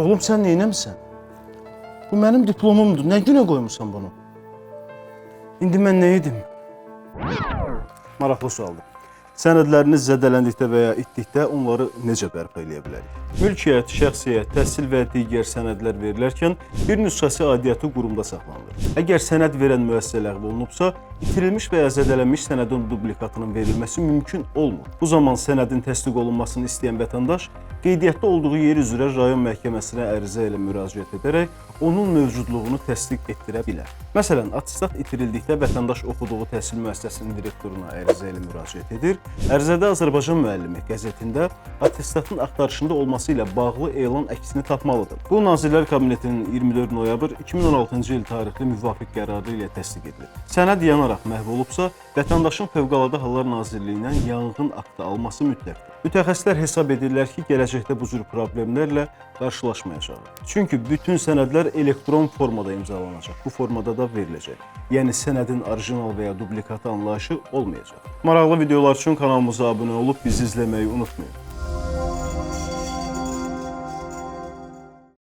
Oğlum sən neynəmsən? Bu mənim diplomumdur. Nə günə qoymusan bunu? İndi mən nə edim? Maraqlı sualdır. Sənədləriniz zədələndikdə və ya itdikdə onları necə bərpa edə bilərik? Mülkiyyət, şəxsiyyət, təhsil və digər sənədlər verilərkən bir nüsxəsi aidiyyatı qurumda saxlanılır. Əgər sənəd verən müəssisə ləğv olunubsa, itirilmiş və ya zədələnmiş sənədin dublikatının verilməsi mümkün olmur. Bu zaman sənədin təsdiq olunmasını istəyən vətəndaş qeydiyyatda olduğu yer üzrə rayon məhkəməsinə ərizə ilə müraciət edərək onun mövcudluğunu təsdiq etdirə bilər. Məsələn, attestat itirildikdə vətəndaş oxuduğu təhsil müəssisəsinin direktoruna ərizə ilə müraciət edir. Ərizədə Azərbaycan müəllimi qəzetində attestatın axtarışında olması ilə bağlı elan əksini tapmalıdır. Bu, Nazirlər Kabinetinin 24 noyabr 2016-cı il tarixli müvafiq qərarı ilə təsdiq edilir. Sənəd yanaraq məhv olubsa, vətəndaşın Fövqəladə Hallar Nazirliyindən yanğın aktı alması mütləqdir. Mütəxəssislər hesab edirlər ki, gələcəkdə bu cür problemlərlə qarşılaşmayacaq. Çünki bütün sənədlər elektron formada imzalanacaq, bu formada da veriləcək. Yəni sənədin orijinal və ya dublikatı anlayışı olmayacaq. Maraqlı videolar üçün kanalımıza abunə olub bizi izləməyi unutmayın.